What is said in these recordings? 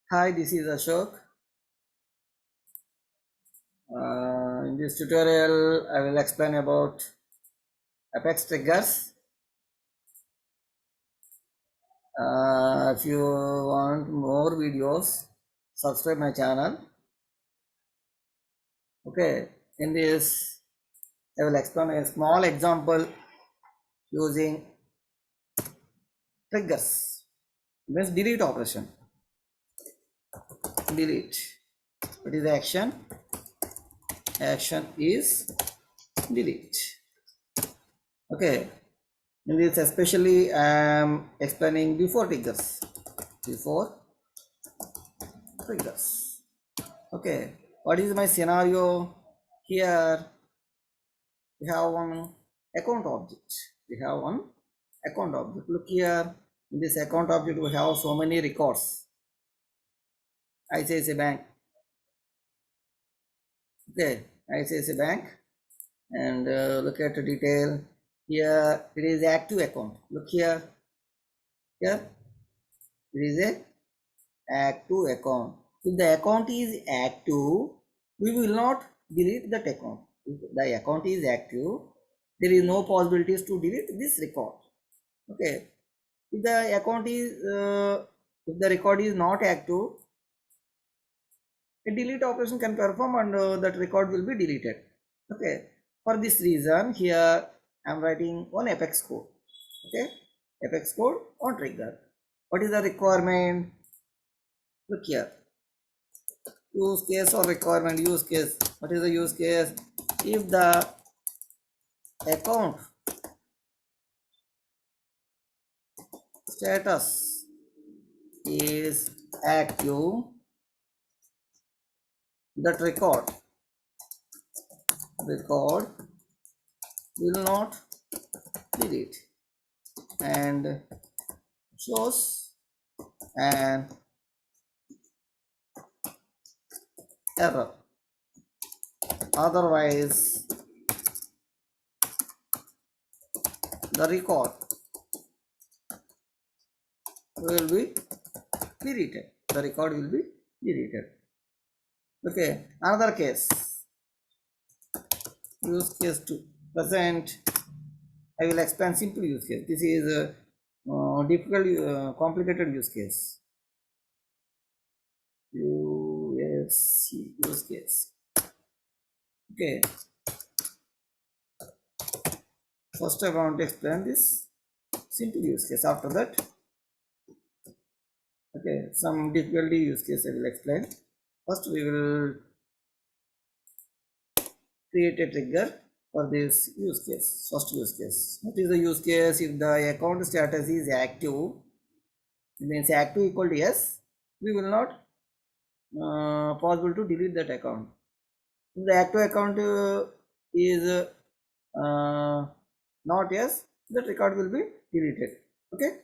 Hi, this is Ashok. In this tutorial, I will explain about Apex triggers. If you want more videos, subscribe my channel. Okay, in this, I will explain a small example using triggers. Means delete operation. Delete. What is the action? Action is delete. Okay. In this, especially, I am explaining before triggers. Before triggers. Okay, what is my scenario? Here we have one account object. We have one account object. Look here, in this account object we have so many records. ICICI Bank. Okay, ICICI Bank, and look at the detail. Here it is active account. Look here, here it is a active account. If the account is active, we will not delete that account. If the account is active, there is no possibilities to delete this record. Okay. If the account is if the record is not active, a delete operation can perform and that record will be deleted. Okay. For this reason, here I am writing one Apex code. Okay. Apex code on trigger. What is the requirement? Look here. Use case or requirement. Use case. What is the use case? If the account status is active, that record will not delete and shows an error. Otherwise, the record will be deleted. The record will be deleted. Okay, another case. Use case 2. Present. I will explain simple use case. This is a difficult, complicated use case. Use case. Okay. First, I want to explain this simple use case. After that, okay, some difficulty use case I will explain. First, we will create a trigger for this use case. First use case. What is the use case? If the account status is active, it means active equal to yes, we will not possible to delete that account. If the active account is not yes, that record will be deleted. Okay.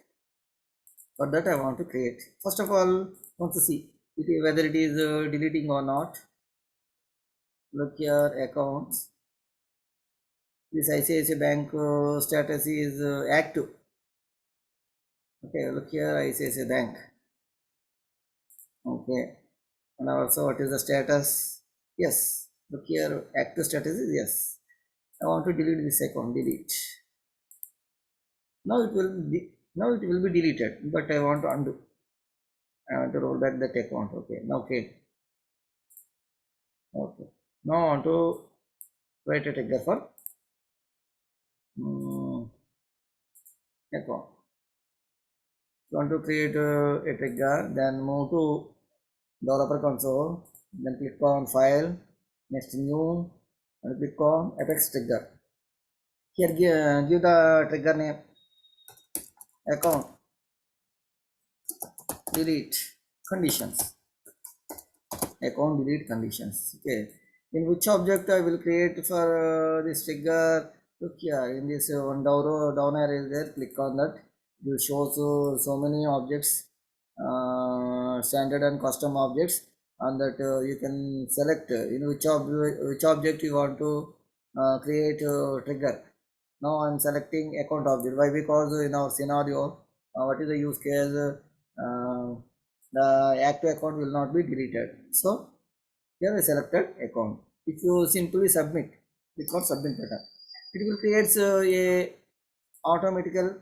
For that I want to create. First of all, want to see whether it is deleting or not. Look here, accounts. This ICICI Bank status is active. Okay, look here, ICICI Bank. Okay, and also what is the status? Yes, look here, active status is yes. I want to delete this account. Delete. Now it will be deleted, but I want to undo. I want to roll back that account. Okay, now okay. Okay. Now I want to write a trigger for account. You want to create a trigger, then move to developer console, then click on file, next new, and click on Apex trigger. Here give the trigger name account delete conditions. Account delete conditions. Okay. In which object I will create for this trigger? Look here in this one down arrow is there. Click on that. It will show so many objects, standard and custom objects, and that you can select in which object you want to create trigger. Now I'm selecting account object. Why? Because in our scenario, what is the use case? the active account will not be deleted. So here a selected account. If you simply submit, click on submit button, it will create a automatical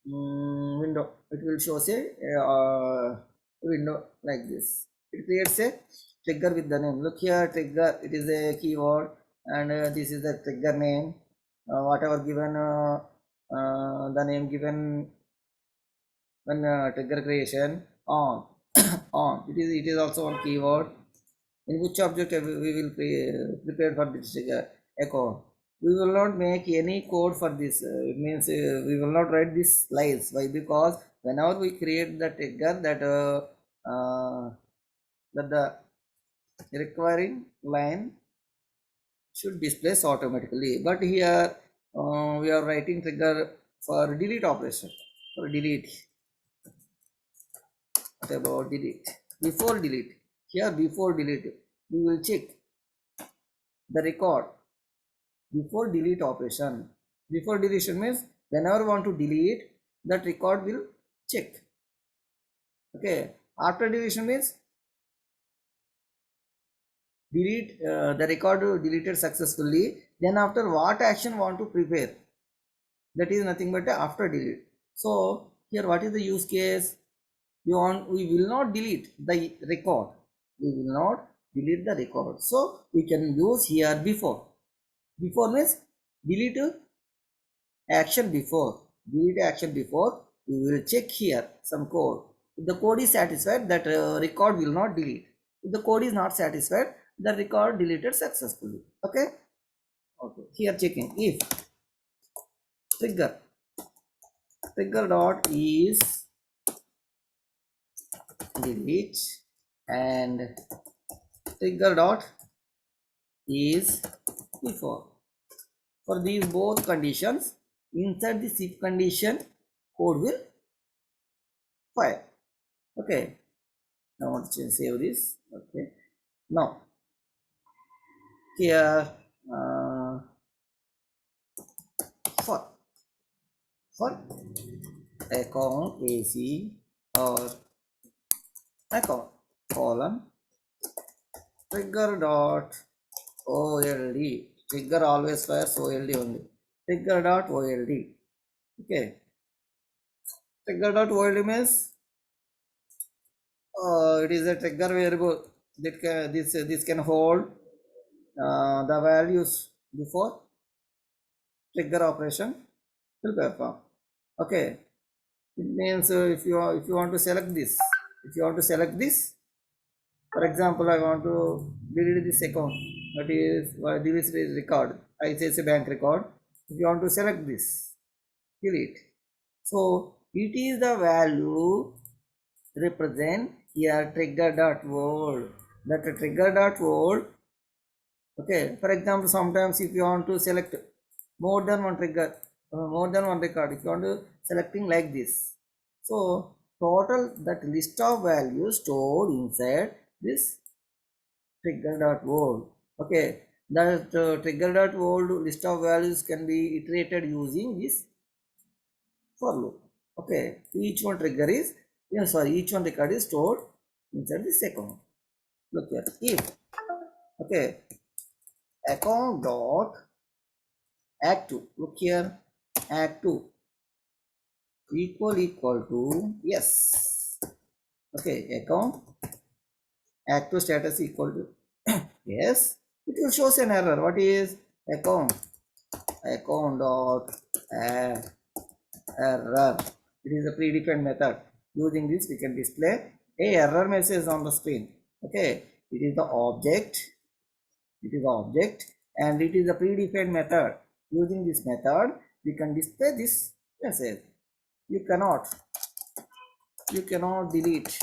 window. It will show a window like this. It creates a trigger with the name. Look here, trigger, it is a keyword, and this is the trigger name. Whatever given, the name given when trigger creation on on, it is also one keyword. In which object we will prepare for this trigger echo. We will not make any code for this. It means we will not write these lines. Why? Because whenever we create the trigger, that the requiring line should displace automatically. But here we are writing trigger for delete operation. For delete, what about delete? Before delete, here before delete, we will check the record before delete operation. Before deletion means whenever want to delete, that record will check. Okay, after deletion means delete, the record deleted successfully. Then after what action want to prepare, that is nothing but after delete. So here what is the use case? We will not delete the record. We will not delete the record. So we can use here before. Before means delete action before. Delete action before. We will check here some code. If the code is satisfied, that record will not delete. If the code is not satisfied, the record deleted successfully. Okay. Okay. Here checking if trigger dot is delete and trigger dot is before. For these both conditions, inside this if condition, code will fire. Okay. Now I want to save this. Okay. Now here for account AC or account column trigger dot OLD. Trigger always fires OLD only. Trigger dot OLD. Okay. Trigger dot OLD means it is a trigger variable that can, this can hold the values before trigger operation will perform. Okay. It means if you want to select this, for example, I want to delete this account, that is delete this record, ICICI bank record. If you want to select this, delete. So it is the value represent here trigger dot word. That trigger dot word. Okay. For example, sometimes if you want to select more than one trigger, more than one record, if you want to selecting like this. So total that list of values stored inside this trigger dot word. Okay, that trigger dot word list of values can be iterated using this for loop. Okay, each one trigger is each one record is stored inside this account. Look here, if okay, account dot act2. Look here, act2 equal to yes. Okay, account act2 status equal to yes. It will show an error. What is account dot error? It is a predefined method. Using this, we can display a error message on the screen. Okay, it is the object. And it is a predefined method. Using this method, we can display this message. You cannot delete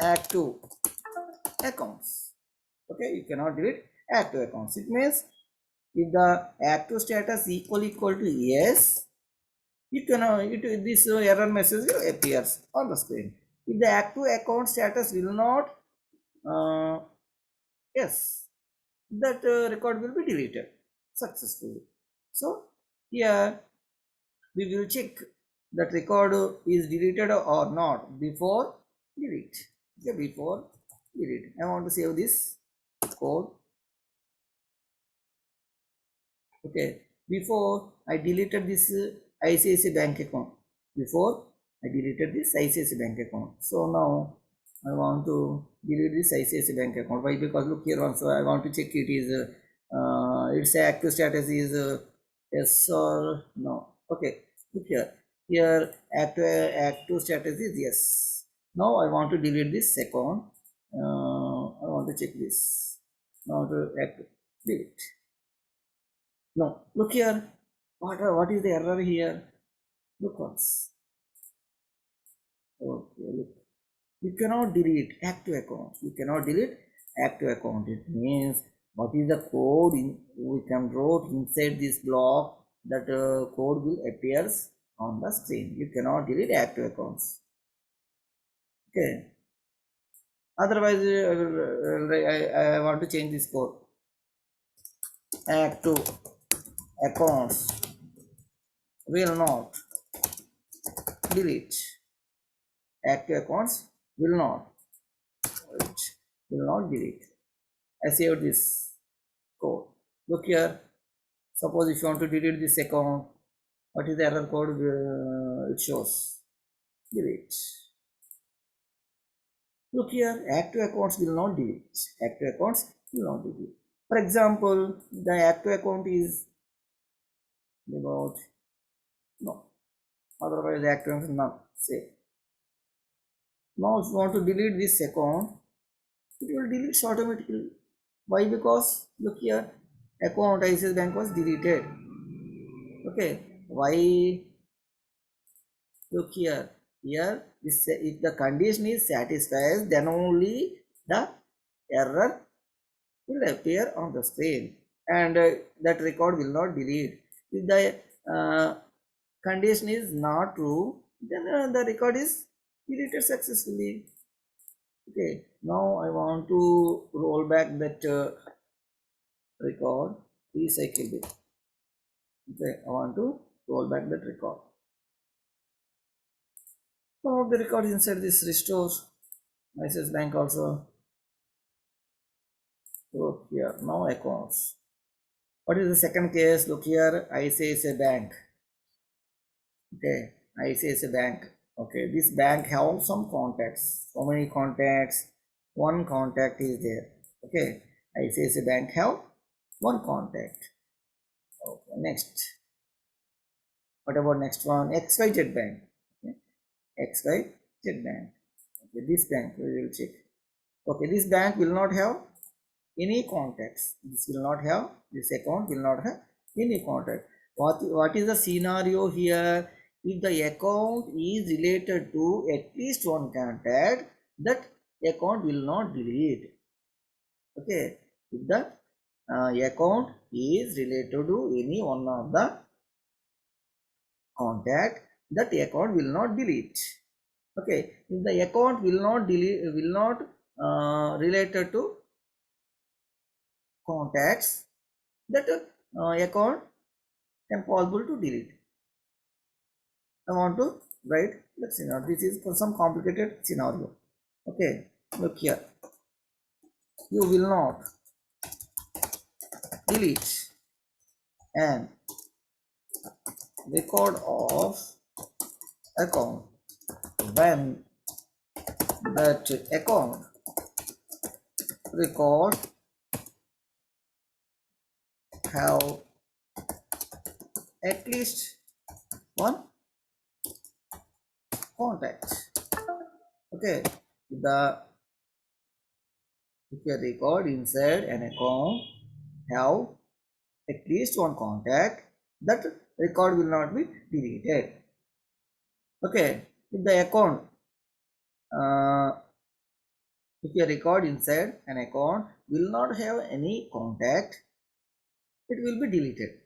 act2 accounts. Okay, you cannot delete act2 accounts. It means if the act2 status equal to yes, you cannot this error message will appears on the screen. If the act2 account status will not yes, that record will be deleted successfully. So here we will check that record is deleted or not before delete. Okay, before delete. I want to save this code. Okay, before I deleted this ICICI bank account. Before I deleted this ICICI bank account. So now I want to delete this ICICI bank account. Why? Because look here also I want to check it is its active status is yes or no. Okay, look here. Here active status is yes. Now I want to delete this account. I want to check this. Now to active delete. No, look here. What is the error here? Look once. Okay, look. You cannot delete active account. You cannot delete active account. It means what is the code we can write inside this block, that code will appears on the screen. You cannot delete active accounts. Okay. Otherwise, I want to change this code. Active accounts will not delete. Active accounts will not delete. I saved this code. Look here. Suppose if you want to delete this account, what is the error code it shows? Delete. Look here, active accounts will not delete. Active accounts will not delete. For example, the active account is about no. Otherwise, the active account is none. Say. Now, if you want to delete this account, it will delete automatically. Why? Because look here, account ICICI Bank was deleted. Okay. Why? Look here. Here, this, if the condition is satisfied, then only the error will appear on the screen, and that record will not delete. If the condition is not true, then the record is deleted successfully. Okay, now I want to roll back that record, recycle it. Okay, I want to roll back that record. Some of the records inside this restore ICICI Bank also. Look here, now accounts. What is the second case? Look here, ICICI Bank. Okay, ICICI Bank. Okay, this bank have some contacts. So many contacts. One contact is there. Okay, ICICI Bank have one contact. Okay, next. What about next one? XYZ Bank. Okay, XYZ Bank. Okay, this bank we will check. Okay, this bank will not have any contacts. This account will not have any contact. What is the scenario here? If the account is related to at least one contact, that account will not delete. Okay, if the account is related to any one of the contact, that account will not delete. Okay, if the account will not related to contacts, that account can possible to delete. I want to write the scenario. This is for some complicated scenario. Okay, look here. You will not delete an record of account when that account record have at least one contact. Okay, if your record inside an account have at least one contact, that record will not be deleted. Okay, if the account if your record inside an account will not have any contact, it will be deleted.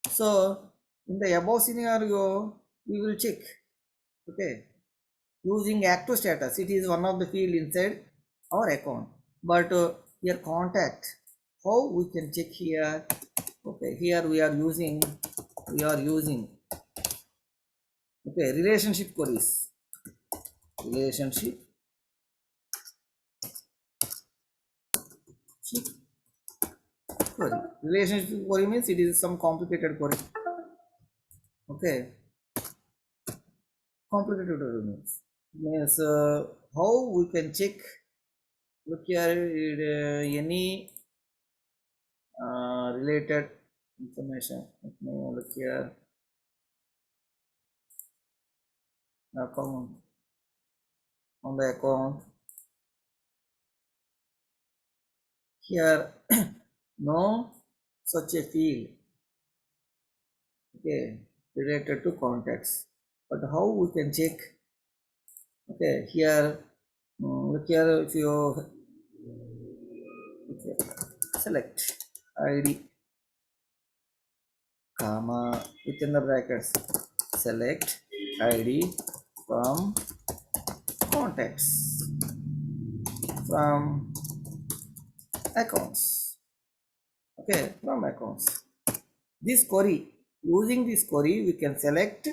So in the above scenario, we will check. Okay, using active status, it is one of the field inside our account. But here contact, how we can check here? Okay, here we are using Okay, relationship queries. Relationship query. Relationship query means it is some complicated query. Okay, complicated query means how we can check. Look here, any related information. Let me look here. Account on the account here. No such a field. Okay, related to contacts. But how we can check? Okay, here. Look here. If you okay, select ID, comma within the brackets. Select ID from contacts, from accounts. Okay, from accounts. This query, using this query, we can select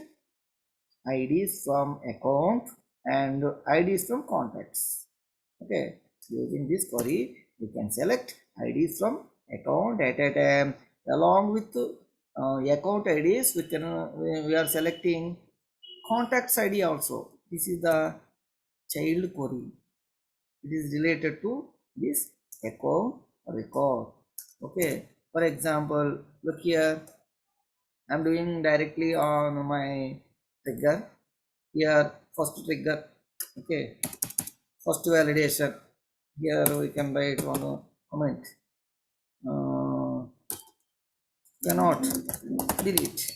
IDs from account and IDs from contacts. Okay, using this query, we can select IDs from account at a time. Along with account IDs, we are selecting contacts ID also. This is the child query. It is related to this account record. Okay, for example, look here. I'm doing directly on my trigger. Here, first trigger. Okay, first validation. Here we can write one comment. Cannot delete.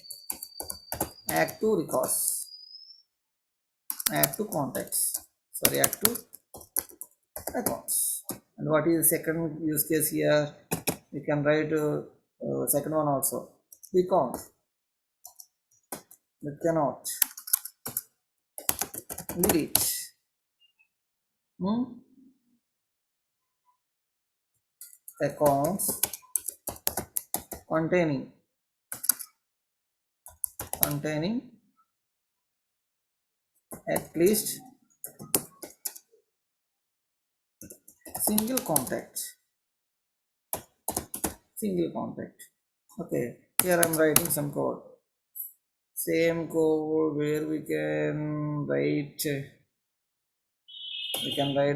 Add to records. Add to contacts. Sorry, add to accounts. And what is the second use case here? We can write second one also. We count. We cannot delete. Accounts containing at least single contact. Okay, here I'm writing some code. Same code where we can write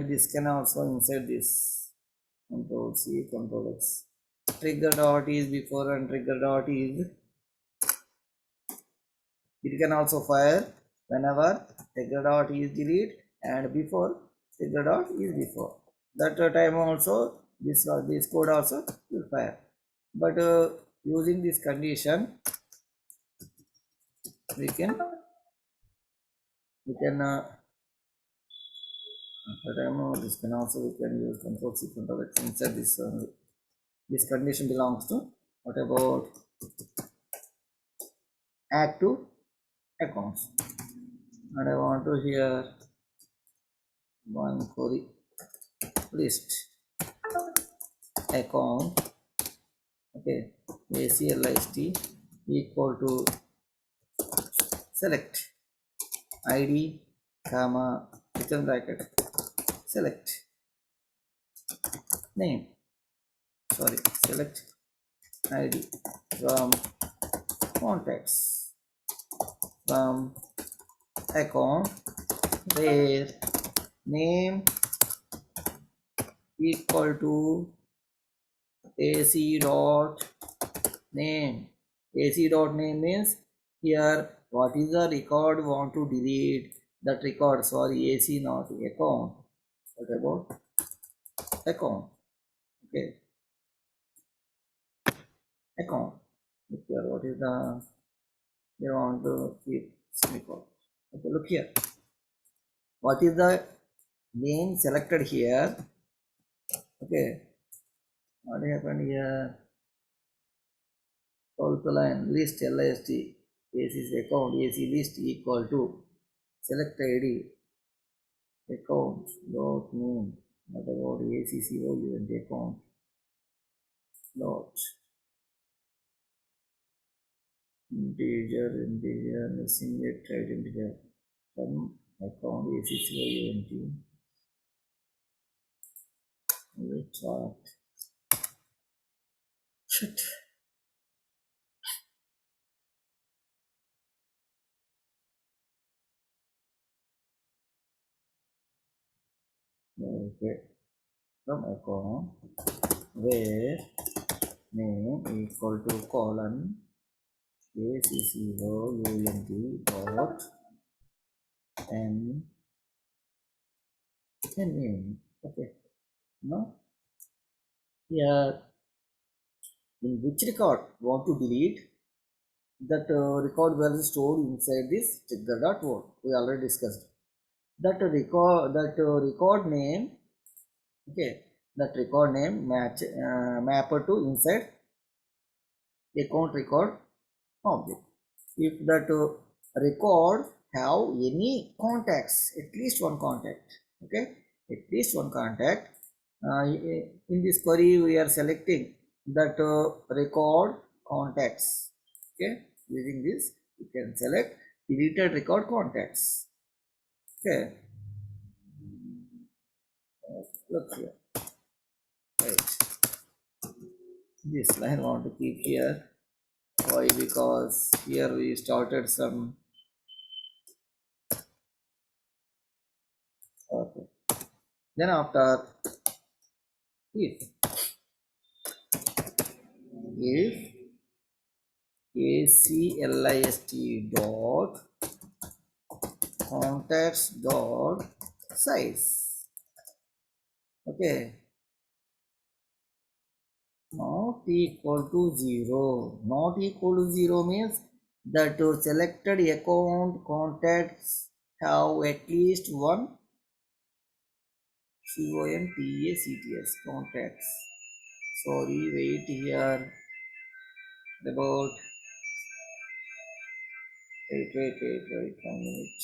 this can also insert this. Control C, Control X. Trigger dot is before and trigger dot is. It can also fire whenever trigger dot is delete and before trigger dot is before. That time also this code also will fire. But using this condition, we can this can also we can use Control C, Control X inside this. This condition belongs to what about add to accounts, and I want to here one query list account. Okay, ACLIST equal to select ID comma within bracket select name. Sorry, select ID from contacts from account where name equal to AC dot name. AC dot name means here what is the record want to delete that record. Sorry, AC not account. What about account? Okay, account. Look here, what is the you want to keep record. Okay, look here. What is the name selected here? Okay, what happened here? 12th line list list AC account AC list equal to select ID account dot name. What about ACCO event account dot integer, missing it, right integer. From account ACCYUNT. Retort. Shit. Okay. From account where name equal to colon ACCOUNT dot N name. Okay. Now here in which record want to delete that record value stored inside this trigger dot word. We already discussed that record name. Okay, that record name match mapper to inside account record object. If that record have any contacts, at least one contact. Okay, at least one contact. In this query we are selecting that record contacts. Okay, using this you can select deleted record contacts. Okay, look here, right, this line I want to keep here. Why? Because here we started some. Okay, then after if ACLIST dot contacts dot size. Okay, not equal to 0. Not equal to 0 means that selected account contacts have at least one CONTACTS contacts. Sorry, wait here about wait 1 minute.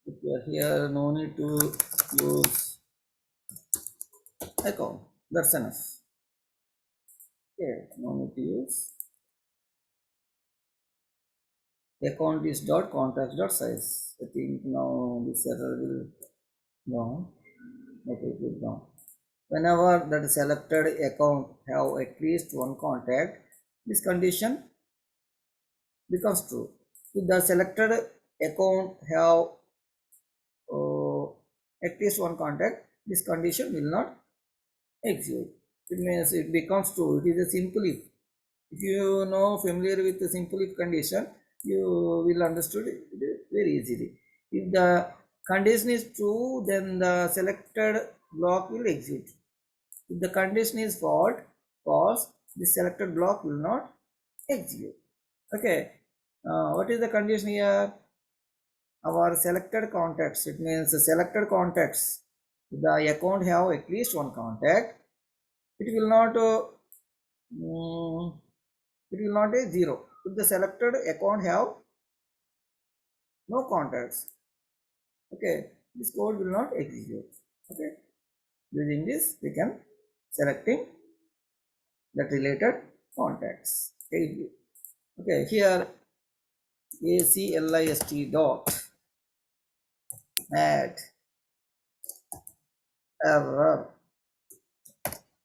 If you are here, no need to use account. That's enough. Okay, no need to use account is dot contacts dot size. I think now this error will go. Okay, it will go. Whenever that selected account have at least one contact, this condition becomes true. If the selected account have at least one contact, this condition will not execute. It means it becomes true. It is a simple if. If you know familiar with the simple if condition, you will understood it very easily. If the condition is true, then the selected block will execute. If the condition is false, the selected block will not execute. Okay, what is the condition here? Our selected contacts, it means the selected contacts, the account have at least one contact, it will not a 0. If the selected account have no contacts, okay, this code will not execute. Okay, using this we can selecting that related contacts. Okay, here ACLIST dot add error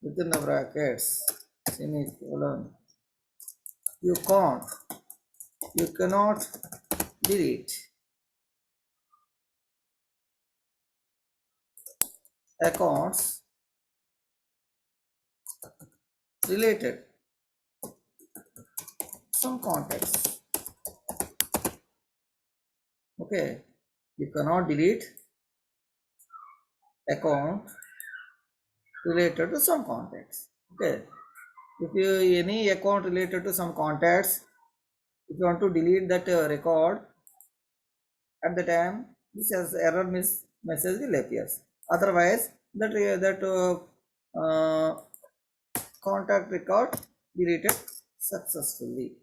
within the brackets semicolon. You cannot delete accounts related some contacts. Okay, you cannot delete account related to some contacts. Okay, if you any account related to some contacts, if you want to delete that record, at the time this as error message will appear. Otherwise that contact record deleted successfully.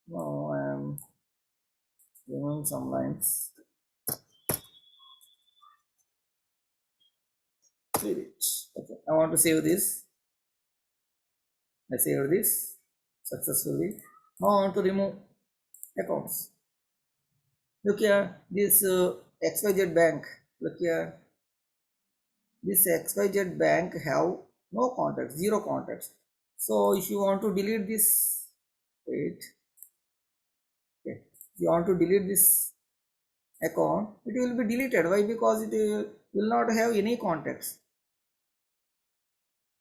Now I am removing some lines. Delete. Okay, I want to save this. I save this. successfully. Now I want to remove accounts. Look here, this XYZ bank. Look here, this XYZ bank have no contacts, zero contacts. So if you want to delete this, wait, okay, if you want to delete this account, it will be deleted. Why? Because it will not have any contacts.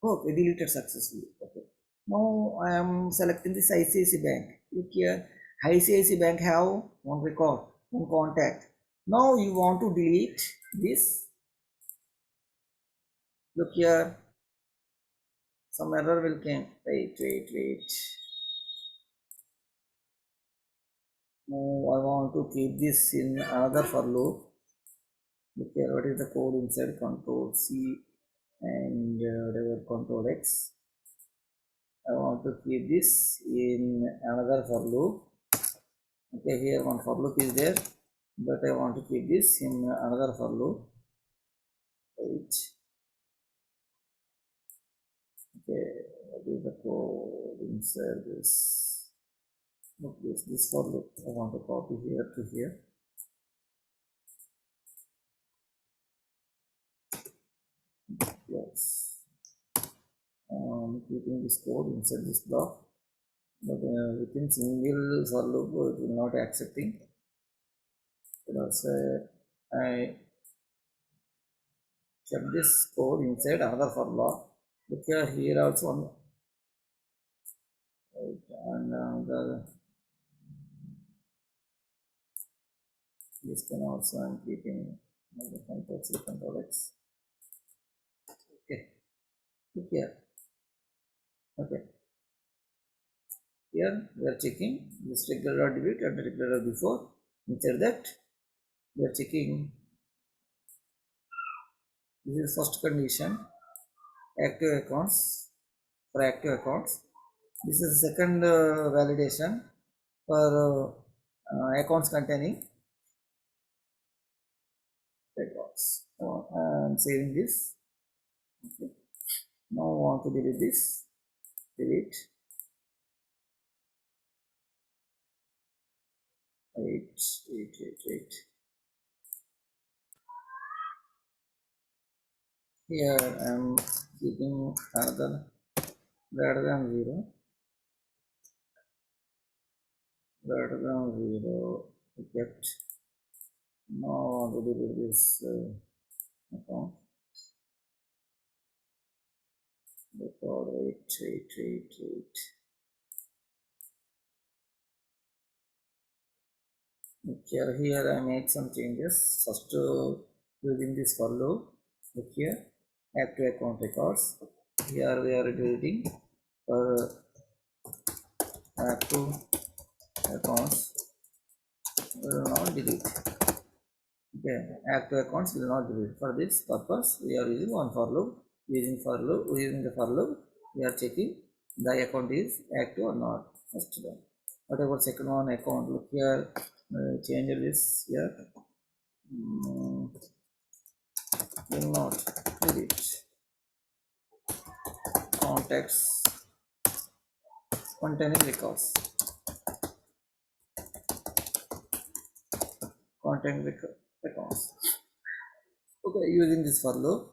Okay, deleted successfully. Okay. Now I am selecting this ICICI Bank. Look here, ICICI Bank have one record, one contact. Now you want to delete this. Look here, some error will come. Wait. Now I want to keep this in another for loop. Look here, what is the code inside? Control C and whatever Control X. I want to keep this in another for loop. Okay, here one for loop is there, but I want to keep this in another for loop. Right. Okay, what is the code inside this? Look, this for loop. I want to copy here to here. Yes. Keeping this code inside this block, but within single for loop it will not accepting. Because I kept this code inside another for block. Look here also one. Right, and the this can also I'm keeping the Control C, Control X. Okay, look here. Okay, here we are checking this regular delete and regular before. Inside that we are checking. This is first condition, active accounts. For active accounts, this is second validation for accounts containing records. I'm saving this. Okay. Now I want to delete this. Delete. Wait. Here I am keeping another greater than 0. Greater than 0. Kept. Now I want to delete this account. Record. Wait. Here I made some changes. First using this for loop. Look here, active account records. Here we are deleting for active accounts will not delete. Okay, active accounts will not delete. For this purpose, we are using one for loop. Using the for loop, we are checking the account is active or not. First one. What about second one account? Look here, change this here. Will not delete. Contacts containing records. Containing accounts. Okay, using this for loop,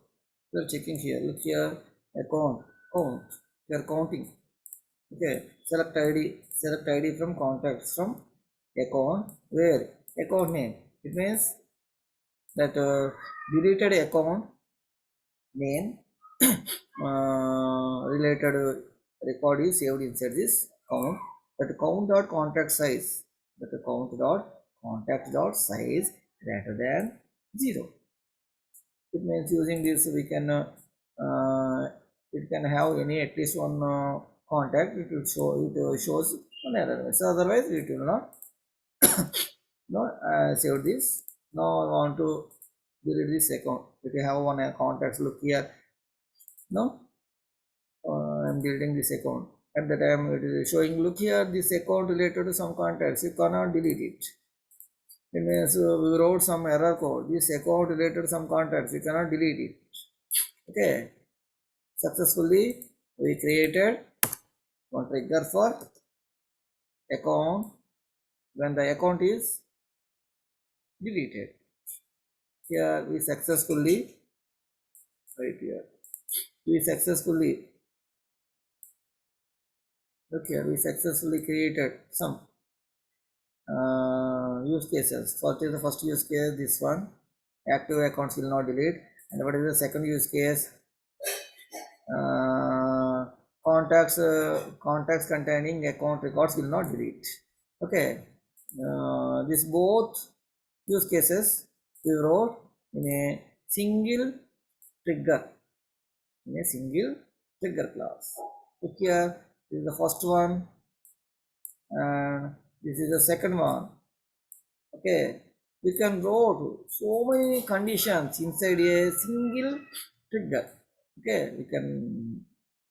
we are checking here. Look here, count. We are counting. Okay, select ID from contacts from account. Where account name? It means that deleted account name related record is saved inside this count. That count dot contact size. That count dot contact dot size greater than 0. It means using this we can it can have any at least one contact. It will show it shows one error. So otherwise it will not. No, save this. Now I want to delete this account. If you have one contact, look here. No, I'm deleting this account. At the time it is showing. Look here, this account related to some contacts. You cannot delete it. It means we wrote some error code. This account related to some contacts. You cannot delete it. Okay. Successfully we created one trigger for account when the account is deleted. Here we successfully, right here, we successfully, look here, we successfully created some use cases. What is the first use case? This one, active accounts will not delete. And what is the second use case? Contacts containing account records will not delete. Okay, this both use cases we wrote in a single trigger, in a single trigger class. Look here, this is the first one and this is the second one. Okay, we can wrote so many conditions inside a single trigger. Okay, we can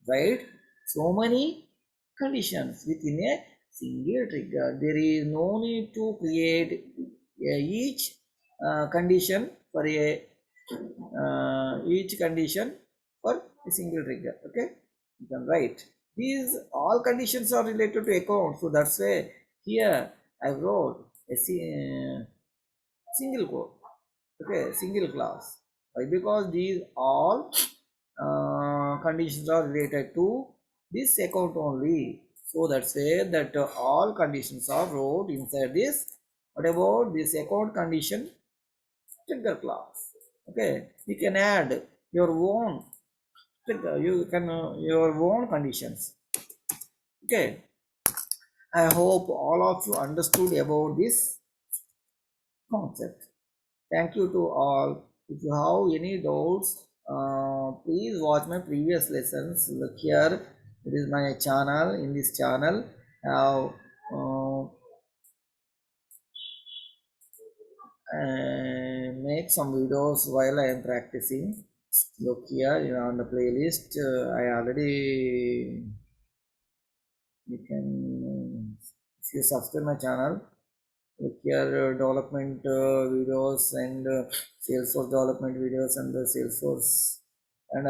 write so many conditions within a single trigger. There is no need to create each condition for each condition for a single trigger. Okay, you can write these all conditions are related to account, so that's why here I wrote a single code. Okay, single class. Why? Because these all conditions are related to this account only. So that's why that all conditions are wrote inside this. What about this account condition trigger class? Okay, you can add your own trigger. You can your own conditions. Okay, I hope all of you understood about this concept. Thank you to all. If you have any doubts, please watch my previous lessons. Look here, it is my channel. In this channel, I make some videos while I am practicing. Look here, on the playlist. I already, you can, if you subscribe my channel, look here, development videos and Salesforce development videos and the Salesforce. And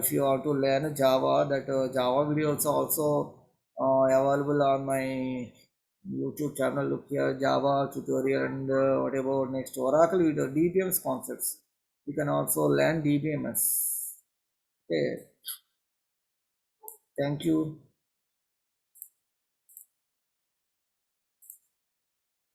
if you want to learn Java, that Java videos are also available on my YouTube channel. Look here, Java tutorial and what about next Oracle video, DBMS concepts. You can also learn DBMS. Okay, thank you.